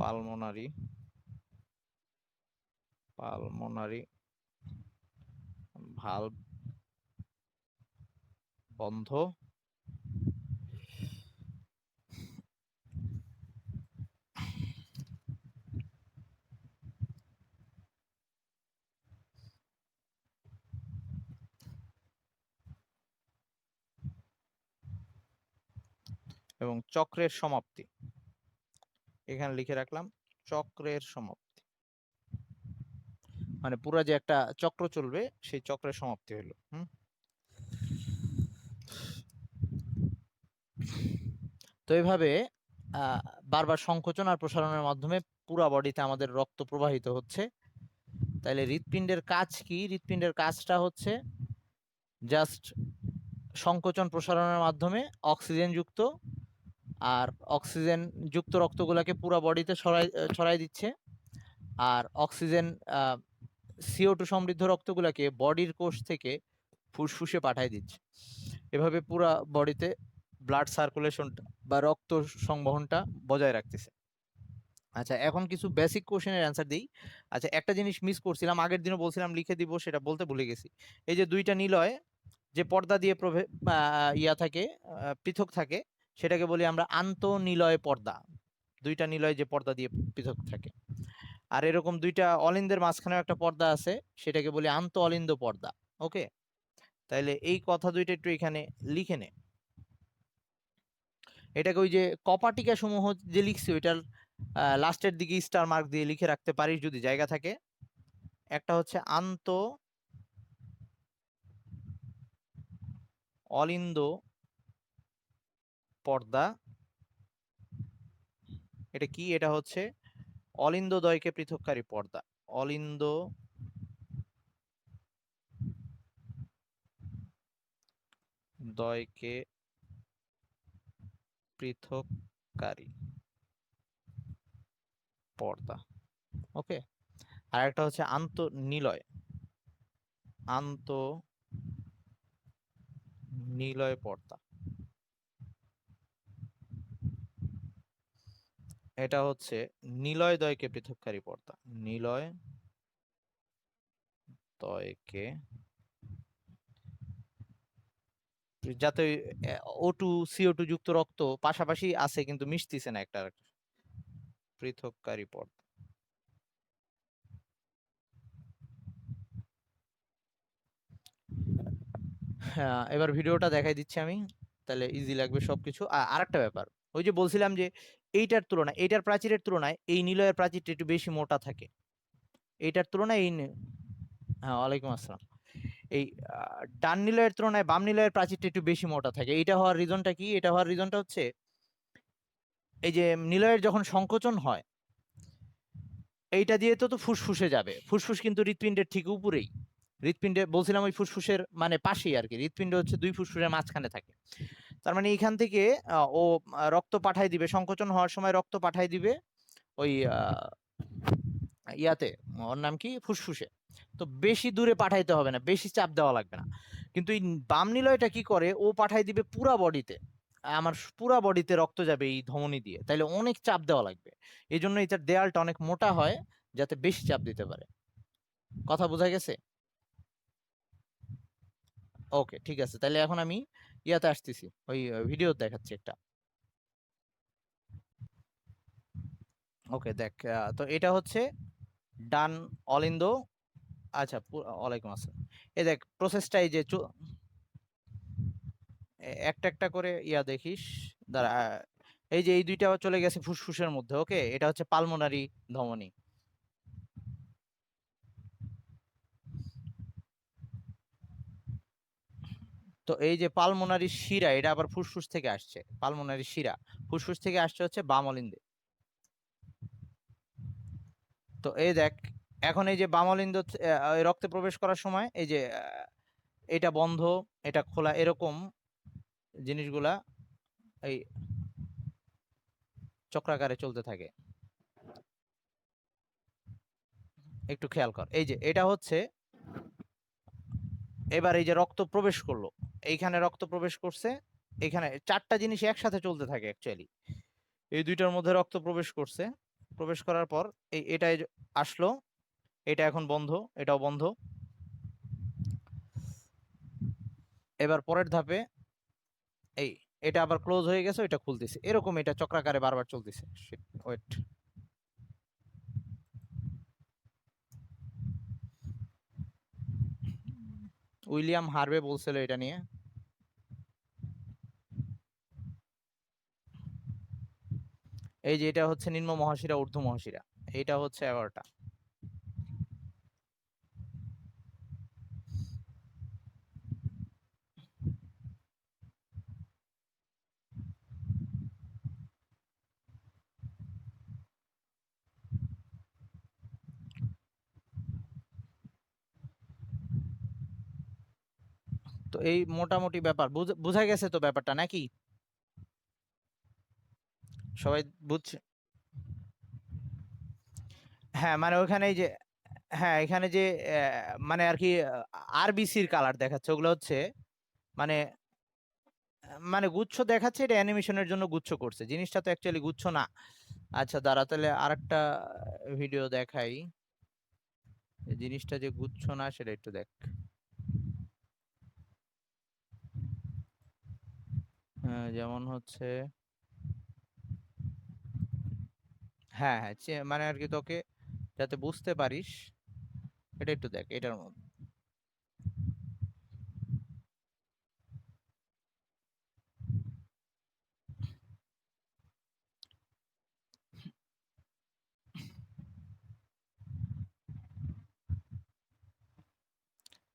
পালমোনারি ভালভ বন্ধ, এবং চক্রের সমাপ্তি, এখানে লিখে রাখলাম চক্রের সমাপ্তি, মানে পুরো যে একটা চক্র চলবে সেই চক্রের সমাপ্তি হলো। তো এইভাবে বারবার সংকোচন আর প্রসারণের মাধ্যমে পুরো বডিতে আমাদের রক্ত প্রবাহিত হচ্ছে। তাহলে হৃৎপিণ্ডের কাজ কি? হৃৎপিণ্ডের কাজটা হচ্ছে জাস্ট সংকোচন প্রসারণের মাধ্যমে অক্সিজেন যুক্ত রক্তগুলোকে পুরো বডিতে ছড়াই দিচ্ছে, আর অক্সিজেন CO2 সমৃদ্ধ রক্তগুলোকে বডির কোষ থেকে ফুসফুসে পাঠাই দিচ্ছে। এভাবে পুরা বডিতে ব্লাড সার্কুলেশনটা বা রক্ত সংবহনটা বজায় রাখতেছে। আচ্ছা, এখন কিছু বেসিক কোশ্চেনের অ্যান্সার দিই। আচ্ছা, একটা জিনিস মিস করছিলাম, আগের দিনও বলছিলাম লিখে দিব, সেটা বলতে ভুলে গেছি। এই যে দুইটা নিলয় যে পর্দা দিয়ে ইয়া থাকে, পৃথক থাকে, সেটাকে বলি আমরা আন্তঃনিলয় পর্দা। দুইটা নিলয় যে পর্দা দিয়ে পৃথক থাকে। আর এরকম দুইটা অলিন্দের মাঝখানেও একটা পর্দা আছে, সেটাকে বলি আন্তঃ অলিন্দ পর্দা। ওকে, তাইলে এই কথা দুইটা একটু এখানে লিখে নে। এটাকে ওই যে কপাটিকা সমূহ যে লিখছি ওইটার লাস্টের দিকে স্টার মার্ক দিয়ে লিখে রাখতে পারিস যদি জায়গা থাকে। একটা হচ্ছে অলিন্দ পর্দা। এটা কি? এটা হচ্ছে অলিন্দ দ্বয়কে পৃথককারী পর্দা। অলিন্দ দ্বয়কে পৃথককারী পর্দা। ওকে, আর একটা হচ্ছে আন্তঃনিলয় পর্দা। এটা হচ্ছে নিলয় দ্বয়কে পৃথককারী পর্দা। নিলয় দ্বয়কে, যাতে O2 CO2 যুক্ত রক্ত পাশাপাশি আছে কিন্তু মিশতেছে না একটা আরেকটা, পৃথককারী পর্দা। হ্যাঁ, এবার ভিডিওটা দেখাই দিচ্ছি আমি, তাহলে ইজি লাগবে সবকিছু। আরেকটা ব্যাপার, ওই যে বলছিলাম যে এইটার তুলনায়, এইটার প্রাচীরের তুলনায় এই নিলয়ের প্রাচীরটা একটু বেশি মোটা থাকে। এইটার তুলনায় হ্যাঁ, ওয়ালাইকুম আসসালাম। এই ডান নিলয়ের তুলনায় বাম নিলয়ের প্রাচীরটা একটু বেশি মোটা থাকে। এইটা হওয়ার রিজনটা কি? এটা হওয়ার রিজনটা হচ্ছে এই যে নিলয়ের যখন সংকোচন হয়, এইটা দিয়ে তো ফুসফুসে যাবে। ফুসফুস কিন্তু হৃৎপিণ্ডের ঠিক উপরেই। হৃৎপিণ্ডে বলছিলাম ওই ফুসফুসের মানে পাশেই আর কি। হৃৎপিণ্ড হচ্ছে দুই ফুসফুসের মাঝখানে থাকে। তার মানে এইখান থেকে ও রক্ত পাঠাই দিবে, সংকোচন হওয়ার সময় রক্ত পাঠাই দিবে ওই ইয়াতে, ওর নাম কি, ফুসফুসে। তো বেশি দূরে পাঠাইতে হবে না, বেশি চাপ দেওয়া লাগবে না। কিন্তু এই বাম নিলয়টা কি করে, ও পাঠাই দিবে পুরা বডিতে। আমার পুরা বডিতে রক্ত যাবে এই ধমনী দিয়ে, তাইলে অনেক চাপ দেওয়া লাগবে। এই জন্য এটার দেয়ালটা অনেক মোটা হয়, যাতে বেশি চাপ দিতে পারে। কথা বোঝা গেছে? ওকে, ঠিক আছে, তাহলে এখন আমি ইয়াতে আসতেছি, ওই ভিডিও দেখাচ্ছি একটা। ওকে, দেখ, তো এটা হচ্ছে ডান অলিন্দ। আচ্ছা, ওয়ালাইকুম আসসালাম। এই দেখ প্রসেসটা, এই যে একটা একটা করে ইয়া দেখিস। দাঁড়া, এই যে এই দুইটা চলে গেছে ফুসফুসের মধ্যে। ওকে, এটা হচ্ছে পালমোনারি ধমনী। তো এই যে পালমোনারি শিরা, এটা আবার ফুসফুস থেকে আসছে। পালমোনারি শিরা ফুসফুস থেকে আসছে হচ্ছে বাম অলিন্দে। তো এই দেখ, এখন এই যে বাম অলিন্দ রক্তে প্রবেশ করার সময় এই যে এটা বন্ধ, এটা খোলা, এরকম জিনিসগুলা এই চক্রাকারে চলতে থাকে। একটু খেয়াল কর, এই যে এটা হচ্ছে, এবার এই যে রক্ত প্রবেশ করলো, এইখানে রক্ত প্রবেশ করছে। এখানে চারটা জিনিস একসাথে চলতে থাকে অ্যাকচুয়ালি। এই দুইটার মধ্যে রক্ত প্রবেশ করছে, প্রবেশ করার পর এটাই আসলো, এটা এখন বন্ধ, এটাও বন্ধ। এবার পরের ধাপে এই এটা আবার ক্লোজ হয়ে গেছে, এটা খুলতেছে, এরকম এটা চক্রাকারে বারবার চলতেছে। ওয়েট, উইলিয়াম হার্ভে বলছিল এটা নিয়ে। এই যে এটা হচ্ছে নিম্ন মহাশিরা, ঊর্ধ্ব মহাশিরা, এইটা হচ্ছে 11টা। তো এই মোটামুটি ব্যাপার বোঝা গেছে তো ব্যাপারটা নাকি? সবাই বুঝছে? হ্যাঁ, মানে ওখানে এই যে, হ্যাঁ এখানে যে মানে আর কি আরবিসির কালার দেখাচ্ছে, ওগুলো হচ্ছে মানে মানে গুচ্ছ দেখাচ্ছে, এটা অ্যানিমেশনের জন্য গুচ্ছ করছে, জিনিসটা তো অ্যাকচুয়ালি গুচ্ছ না। আচ্ছা দাঁড়া, তাহলে আরেকটা ভিডিও দেখাই, জিনিসটা যে গুচ্ছ না সেটা একটু দেখ। যেমন হচ্ছে, হ্যাঁ হ্যাঁ, মানে আর কি তোকে যাতে বুঝতে পারিস, এটা একটু দেখ এটার মধ্যে।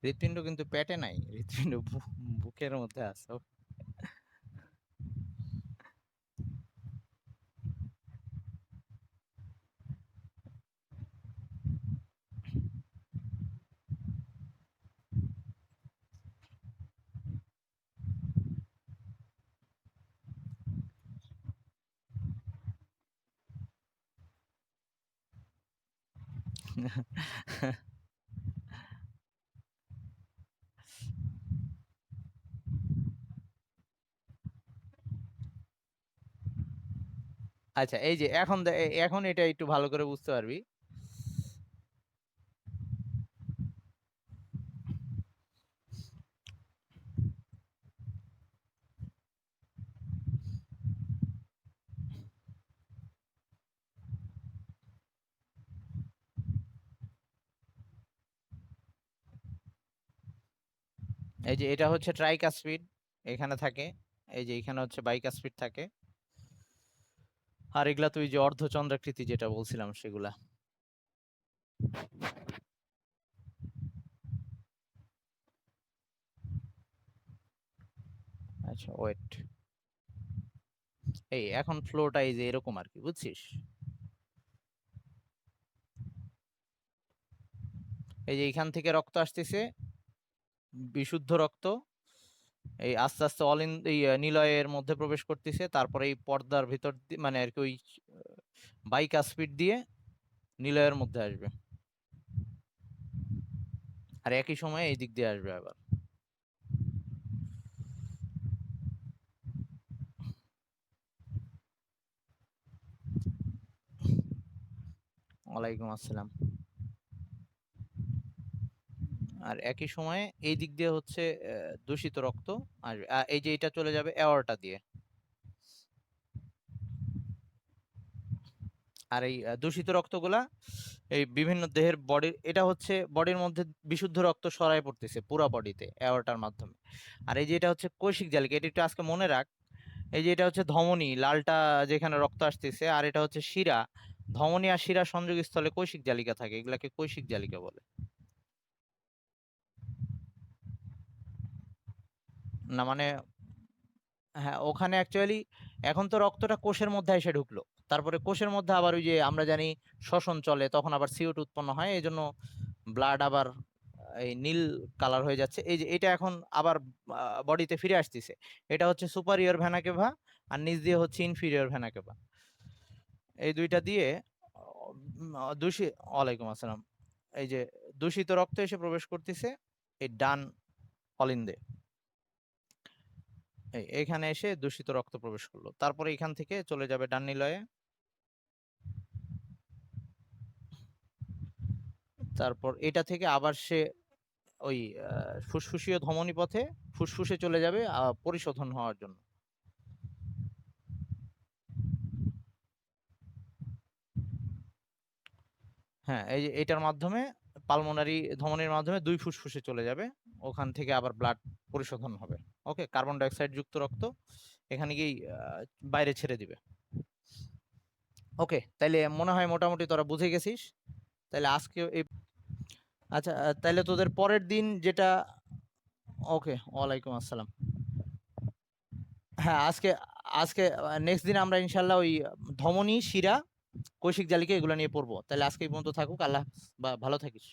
হৃৎপিণ্ড কিন্তু পেটে নাই, হৃৎপিণ্ড বুকের মধ্যে আছে। আচ্ছা এই যে এখন এখন এটা একটু ভালো করে বুঝতে পারবি। এই যে এটা হচ্ছে ট্রাইকাসপিড, এখানে থাকে। এই যে এখানে হচ্ছে বাইকাসপিড থাকে। আর এগুলা তুই যে অর্ধচন্দ্রাকৃতি যেটা বলছিলাম সেগুলা। আচ্ছা ওয়েট, এই এখন ফ্লোটা এই যে এরকম আর কি, বুঝছিস? এই যে এখান থেকে রক্ত আসতেছে, বিশুদ্ধ রক্ত, এই আস্তে আস্তে এই নিলয়ের মধ্যে প্রবেশ করতেছে, তারপরে এই পর্দার ভিতর মানে আর কি ওই বাইকাসপিড দিয়ে নিলয়ের মধ্যে আসবে, আর একই সময়ে এই দিক দিয়ে আসবে আবার। ওয়ালাইকুম আসসালাম। আর একই সময়ে এই দিক দিয়ে হচ্ছে দূষিত রক্ত আসবে, এই যে এটা চলে যাবে অ্যাওর্টা দিয়ে। আর এই দূষিত রক্তগুলা এই বিভিন্ন দেহের বডির, এটা হচ্ছে বডির মধ্যে বিশুদ্ধ রক্ত সরায় পড়তেছে পুরো বডিতে অ্যাওর্টার মাধ্যমে। আর এই যে এটা হচ্ছে কৈশিক জালিকা, এটা একটু আজকে মনে রাখ। এই যে এটা হচ্ছে ধমনী, লালটা যেখানে রক্ত আসতেছে, আর এটা হচ্ছে শিরা। ধমনী আর শিরা সংযোগস্থলে কৈশিক জালিকা থাকে, এগুলাকে কৈশিক জালিকা বলে। না মানে, হ্যাঁ ওখানে অ্যাকচুয়ালি এখন তো রক্তটা কোষের মধ্যে এসে ঢুকলো, তারপরে কোষের মধ্যে আবার ওই যে আমরা জানি শ্বসন চলে, তখন আবার CO2 উৎপন্ন হয়, এই জন্য ব্লাড আবার এই নীল কালার হয়ে যাচ্ছে। এই যে এটা এখন আবার বডিতে ফিরে আসতেছে, এটা হচ্ছে সুপারিয়র ভেনা কেভা, আর নিচ দিয়ে হচ্ছে ইনফিরিয়র ভেনা কেভা। এই দুইটা দিয়ে দূষিত, ওয়ালাইকুম আসসালাম, এই যে দূষিত রক্ত এসে প্রবেশ করতেছে এই ডান অলিন্দে, এইখানে এসে দূষিত রক্ত প্রবেশ করলো, তারপরে এখান থেকে চলে যাবে ডান নিলয়ে, তারপর এটা থেকে আবার সে ওই ফুসফুসীয় ধমনী পথে ফুসফুসে চলে যাবে পরিশোধন হওয়ার জন্য। হ্যাঁ এই যে এটার মাধ্যমে পালমোনারি ধমনীর মাধ্যমে দুই ফুসফুসে চলে যাবে, ওখান থেকে আবার ব্লাড পরিশোধন হবে। ওকে, কার্বন ডাইঅক্সাইড যুক্ত রক্ত এখানে গিয়ে বাইরে ছেড়ে দিবে। ওকে, তাইলে মনে হয় মোটামুটি তোরা বুঝে গেছিস। তাইলে আজকে এই, আচ্ছা তাইলে তোদের পরের দিন যেটা, ওকে ওয়ালাইকুম আসসালাম। হ্যাঁ আজকে, আজকে নেক্সট দিন আমরা ইনশাল্লাহ ওই ধমনী, শিরা, কৈশিক জালিকা এগুলো নিয়ে পড়বো। তাহলে আজকে এই পর্যন্ত থাকুক, আল্লাহ হাফেজ, বা ভালো থাকিস।